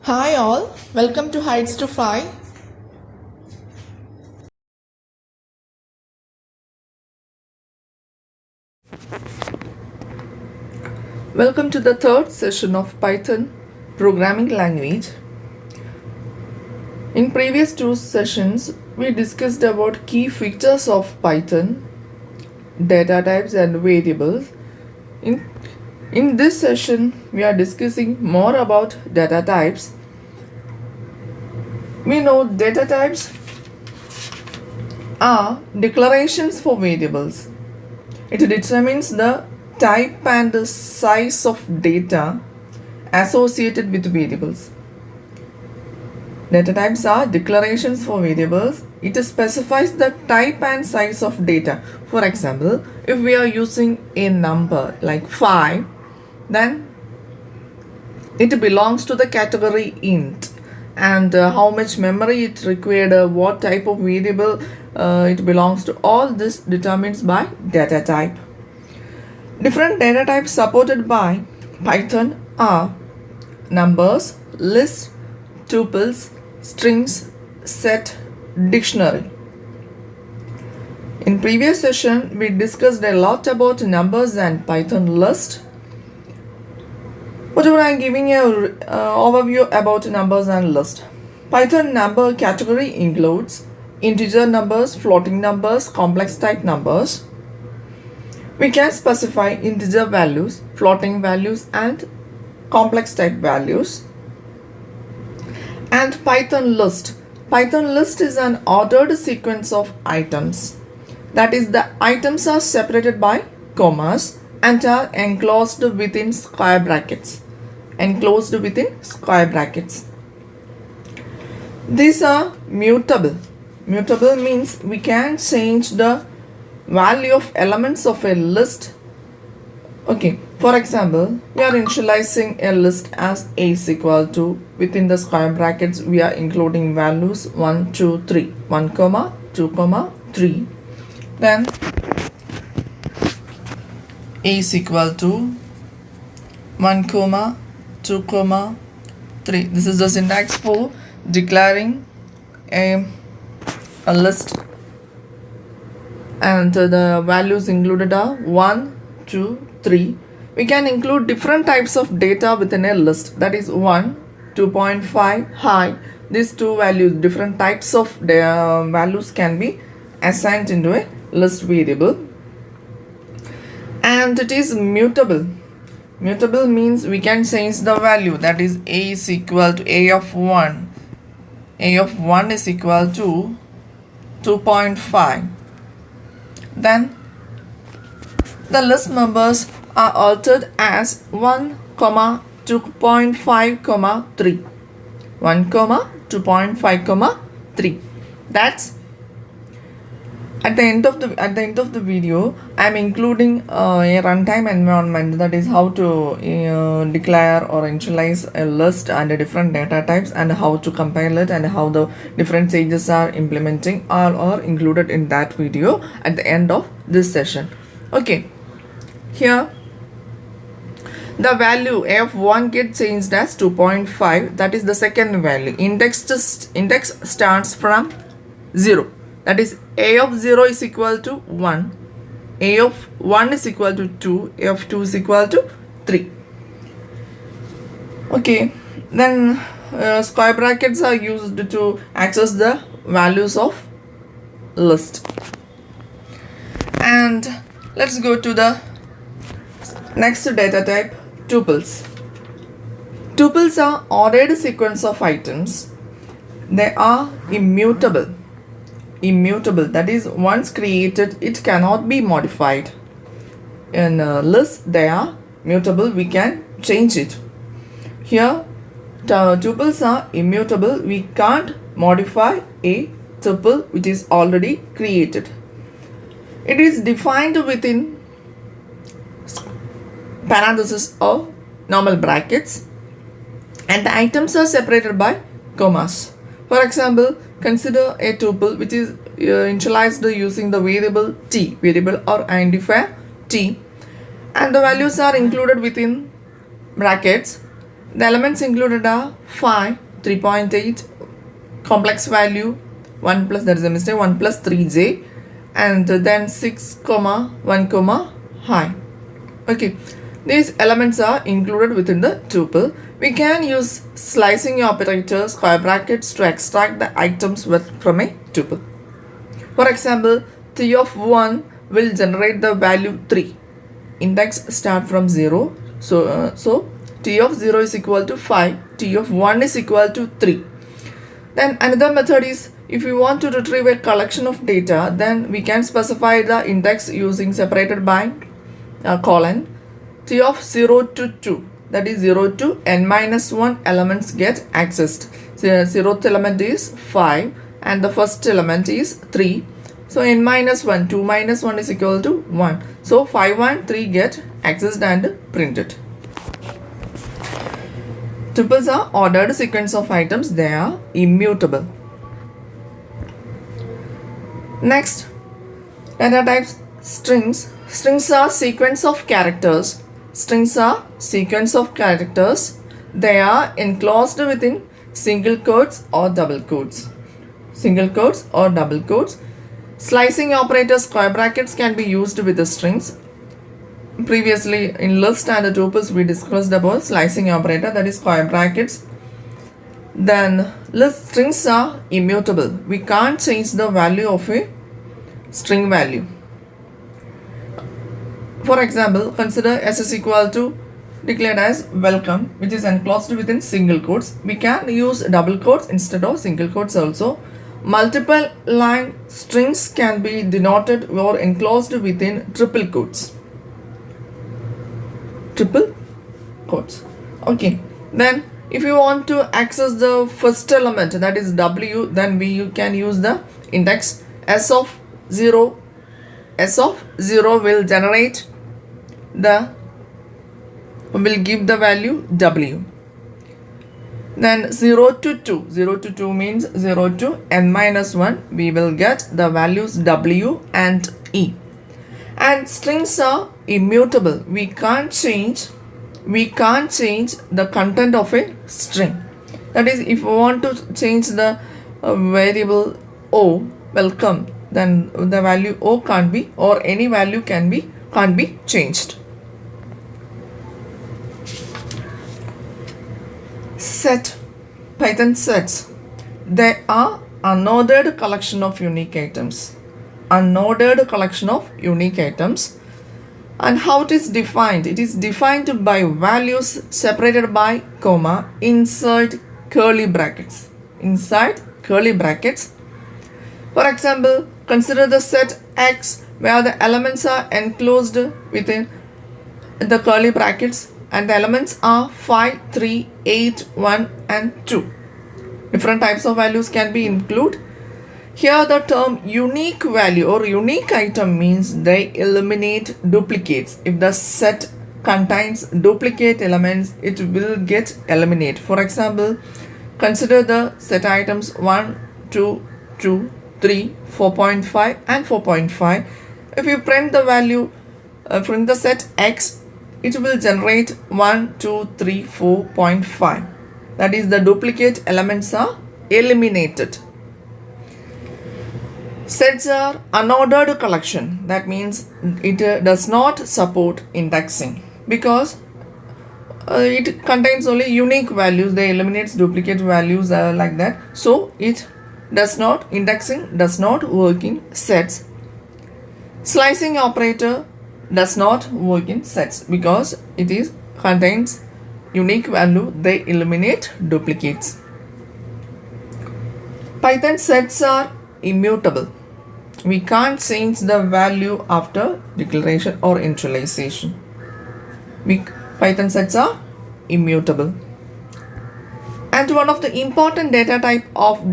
Hi all, welcome to Heights to Fly. Welcome to the third session of Python programming language. In previous two sessions, we discussed about key features of Python, data types and variables. In this session, we are discussing more about data types. We know data types are declarations for variables. It determines the type and the size of data associated with variables. Data types are declarations for variables. It specifies the type and size of data. For example, if we are using a number like 5, then it belongs to the category int, and how much memory it required, what type of variable it belongs to, all this determines by data type. Different data types supported by Python are numbers, list, tuples, strings, set, dictionary. In previous session, we discussed a lot about numbers and Python list. Whatever I am giving you an overview about numbers and list. Python number category includes integer numbers, floating numbers, complex type numbers. We can specify integer values, floating values and complex type values. And Python list. Python list is an ordered sequence of items. That is, the items are separated by commas and are enclosed within square brackets. These are mutable. Mutable means we can change the value of elements of a list. Okay, for example, we are initializing a list as a is equal to, within the square brackets we are including values 1, 2, 3, 1 comma 2 comma 3. Then a is equal to 1 comma 2 comma 3. This is the syntax for declaring a list, and the values included are 1, 2, 3. We can include different types of data within a list, that is 1, 2.5, high. These two values, different types of values can be assigned into a list variable. And it is mutable. Mutable means we can change the value, that is a is equal to a of 1. A of 1 is equal to 2.5. Then the list members are altered as 1, 2.5, 3. 1, 2.5, 3. That's at the end of the video. I am including a runtime environment, that is how to declare or initialize a list and different data types, and how to compile it, and how the different stages are implementing are included in that video at the end of this session. Okay, here the value a of 1 gets changed as 2.5. that is the second value. Index starts from 0. That is, a of 0 is equal to 1, a of 1 is equal to 2, a of 2 is equal to 3. Okay, then square brackets are used to access the values of list. And let's go to the next data type, tuples. Tuples are ordered sequence of items. They are immutable. That is, once created it cannot be modified. In a list they are mutable, we can change it. Here tuples are immutable, we can't modify a tuple which is already created. It is defined within parentheses or normal brackets, and the items are separated by commas. For example, consider a tuple which is initialized using the variable or identifier t, and the values are included within brackets. The elements included are 5, 3.8, complex value, 1 plus, there is a mistake, 1 plus 3j, and then 6, 1, high. Okay, these elements are included within the tuple. We can use slicing operator, square brackets to extract the items from a tuple. For example, T of 1 will generate the value 3. Index start from 0. So T of 0 is equal to 5. T of 1 is equal to 3. Then another method is, if we want to retrieve a collection of data, then we can specify the index using separated by colon. T of 0 to 2, that is 0 to n minus 1 elements get accessed. So 0th element is 5 and the first element is 3. So n minus 1, 2 minus 1 is equal to 1. So 5 and 3 get accessed and printed. Tuples are ordered sequence of items. They are immutable. Next, data types strings. Strings are sequence of characters. Strings are sequence of characters. They are enclosed within single quotes or double quotes. Single quotes or double quotes. Slicing operator square brackets can be used with the strings. Previously in list and the tuples we discussed about slicing operator, that is square brackets. Then list strings are immutable. We can't change the value of a string value. For example, consider s is equal to declared as welcome, which is enclosed within single quotes. We can use double quotes instead of single quotes also. Multiple line strings can be denoted or enclosed within triple quotes. Triple quotes. Okay. Then if you want to access the first element, that is W, then you can use the index s of 0. S of 0 will generate will give the value W. Then 0 to 2. 0 to 2 means 0 to n minus 1. We will get the values W and E. And strings are immutable. We can't change the content of a string. That is, if we want to change the variable O, welcome, then the value O can't be, or any value can't be changed. Set. Python sets. They are unordered collection of unique items. Unordered collection of unique items. And how it is defined? It is defined by values separated by comma inside curly brackets. Inside curly brackets. For example, consider the set X where the elements are enclosed within the curly brackets and the elements are 5, 3, 8, 1 and 2. Different types of values can be included. Here the term unique value or unique item means they eliminate duplicates. If the set contains duplicate elements, it will get eliminated. For example, consider the set items 1, 2, 2, 3, 4.5 and 4.5. If you print the value from the set X, it will generate 1, 2, 3, 4.5. That is, the duplicate elements are eliminated. Sets are unordered collection. That means it does not support indexing because it contains only unique values. They eliminates duplicate values like that. So it does not, indexing does not work in sets. Slicing operator does not work in sets because it is contains unique value. They eliminate duplicates. Python sets are immutable. We can't change the value after declaration or initialization. Python sets are immutable. And one of the important data type of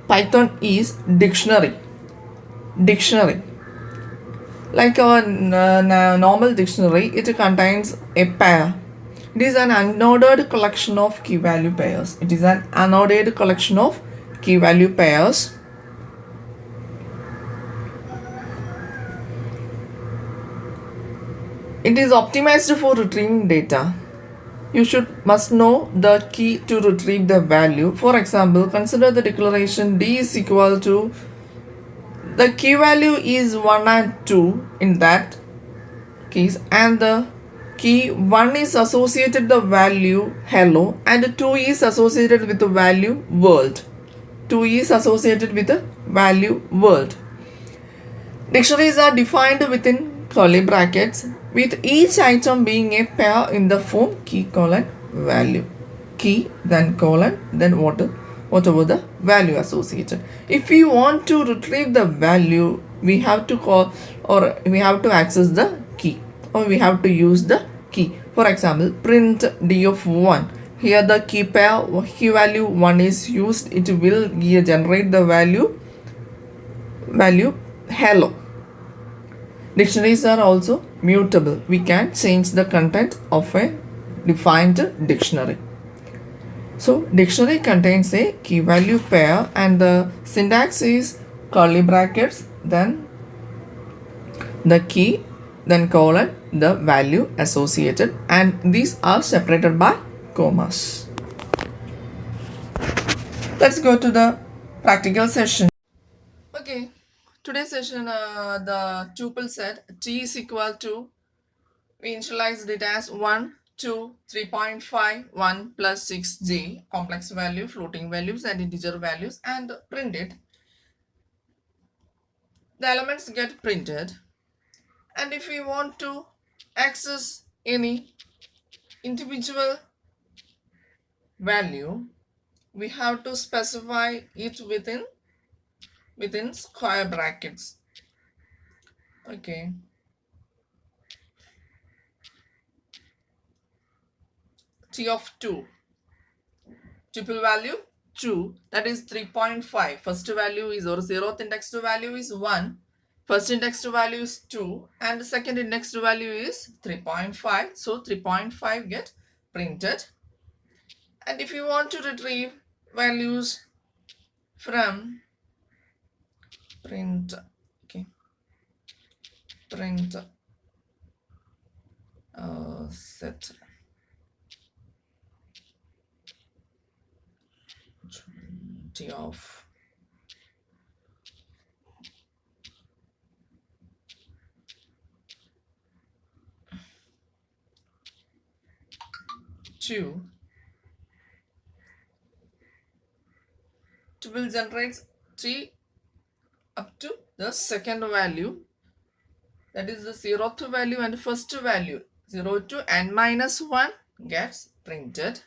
Python is dictionary. Dictionary. Like our normal dictionary, it contains a pair. It is an unordered collection of key value pairs. It is an unordered collection of key value pairs. It is optimized for retrieving data. you must know the key to retrieve the value. For example, consider the declaration D is equal to, the key value is 1 and 2 in that case, and the key 1 is associated the value hello and 2 is associated with the value world. 2 is associated with the value world. Dictionaries are defined within curly brackets with each item being a pair in the form key colon value. Key then colon then whatever the value associated. If we want to retrieve the value, we have to call or we have to access the key or we have to use the key. For example, print D of 1. Here the key value 1 is used. It will generate the value hello. Dictionaries are also mutable. We can change the content of a defined dictionary. So dictionary contains a key value pair and the syntax is curly brackets, then the key, then colon, the value associated, and these are separated by commas. Let's go to the practical session. Okay, today's session, the tuple set T is equal to, we initialized it as 1, 2, 3.5, 1 plus 6j, complex value, floating values and integer values, and print it. The elements get printed, and if we want to access any individual value, we have to specify it within square brackets. Okay, T of 2, tuple value 2, that is 3.5. First value is, or zeroth index value is 1, first index value is 2, and the second index value is 3.5. So 3.5 get printed. And if you want to retrieve values from print, okay, print set T of 2, tuple generates 3 up to the second value, that is the zeroth value and first value. 0 to n minus 1 gets printed.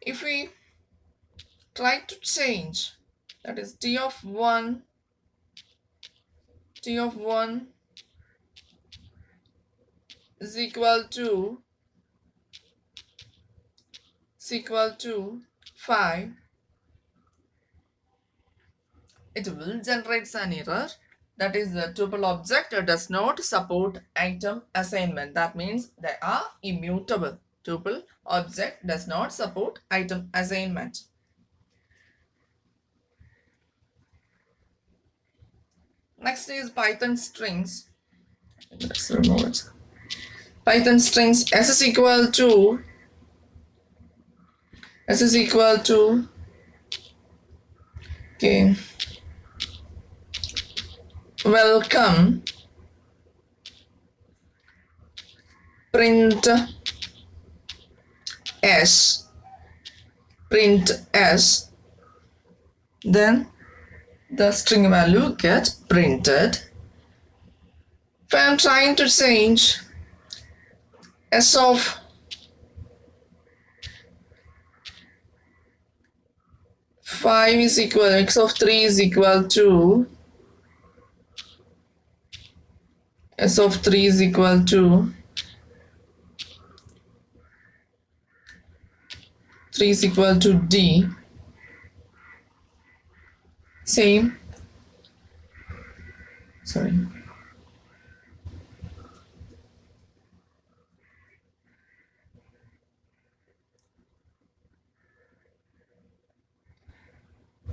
If we try to change, that is T of 1 is equal to 5, it will generate an error, that is the tuple object does not support item assignment. That means they are immutable. Tuple object does not support item assignment. Next is Python strings. Let's remove it. Python strings s is equal to okay, welcome, print s, then the string value gets printed. If I am trying to change s of 5 is equal, x of 3 is equal to, s of 3 is equal to 3 is equal to d, same, sorry,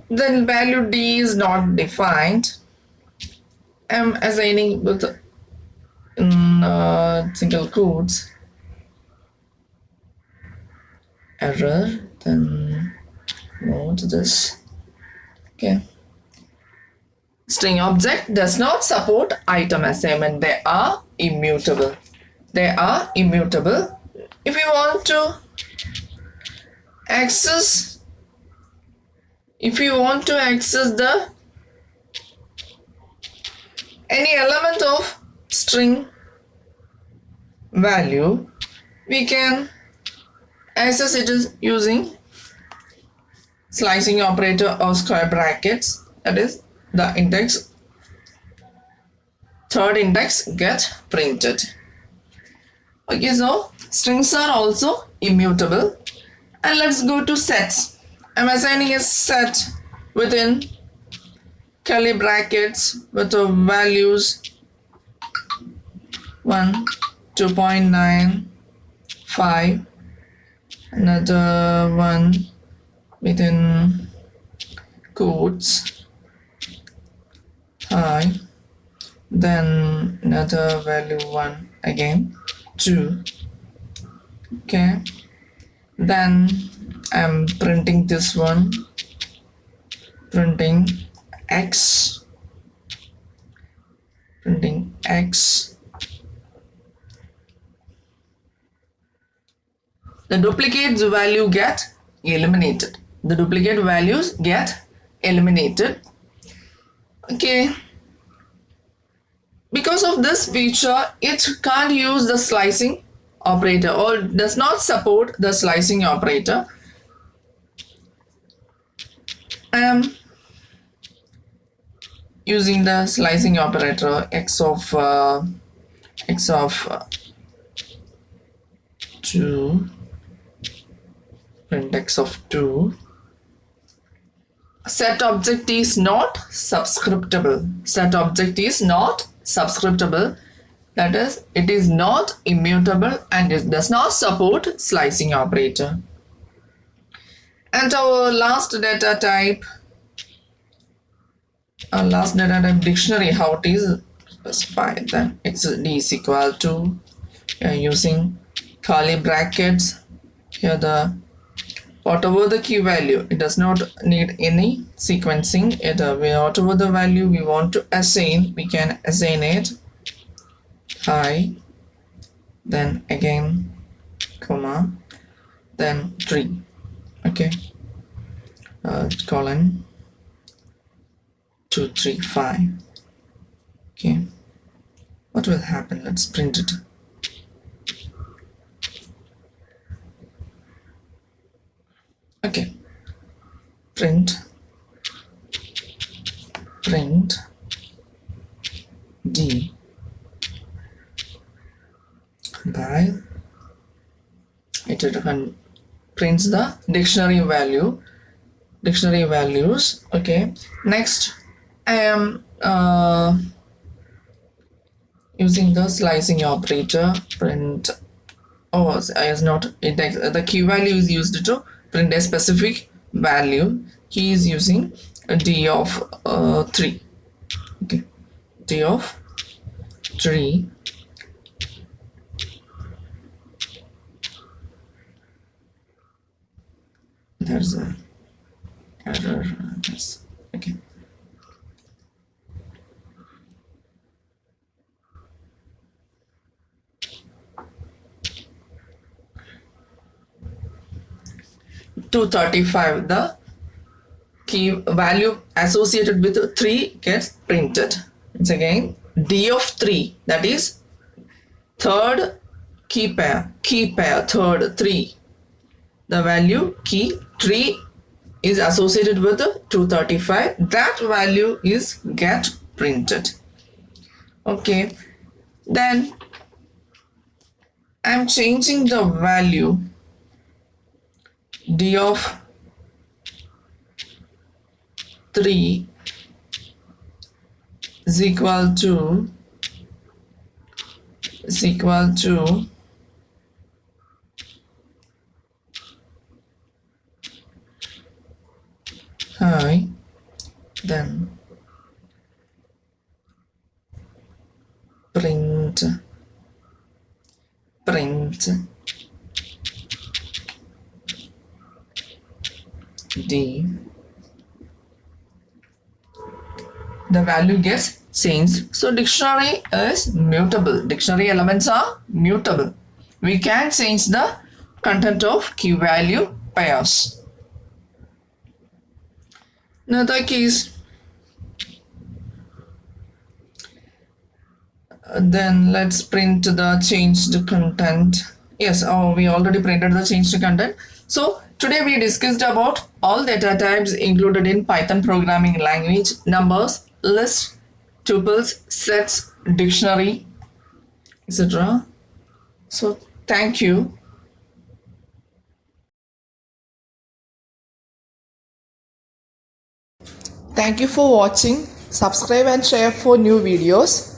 then value d is not defined. I'm assigning with single quotes, error, then move to this. Okay. String object does not support item assignment. They are immutable. They are immutable. If you want to access, the any element of string value, we can access it using slicing operator or square brackets. That is, the index, third index get printed. Okay, so strings are also immutable. And let's go to sets. I'm assigning a set within curly brackets with the values 1, 2.9, 5, another one within quotes, 5, then another value 1 again, 2. Okay, then I'm printing this one, printing x, the duplicate value get eliminated. The duplicate values get eliminated. Okay, because of this feature, it can't use the slicing operator or does not support the slicing operator. I am using the slicing operator x of 2, print x of 2. Set object is not subscriptable. Set object is not subscriptable. That is, it is not immutable and it does not support slicing operator. And our last data type dictionary, how it is specified, then it's d is equal to, using curly brackets here, the whatever the key value, it does not need any sequencing. Whatever the value we want to assign, we can assign it high, then again comma, then 3. Okay, colon 2, 3, 5. Okay, what will happen? Let's print it. Okay, print d by it prints the dictionary values. Okay, next I am using the slicing operator, print, is not index, the key value is used to print a specific value. He is using a d of 3. Okay, d of 3. There's a error. Yes. Okay. $235, the key value associated with 3 gets printed. It's again d of 3, that is third key pair, third 3. The value key 3 is associated with the 235. That value is get printed. Okay, then I'm changing the value d of 3 is equal to high, then print D, the value gets changed. So dictionary is mutable. Dictionary elements are mutable. We can change the content of key value pairs. Another case. Then let's print the changed content. Yes, we already printed the changed content. So today we discussed about all data types included in Python programming language: numbers, lists, tuples, sets, dictionary, etc. So thank you. Thank you for watching. Subscribe and share for new videos.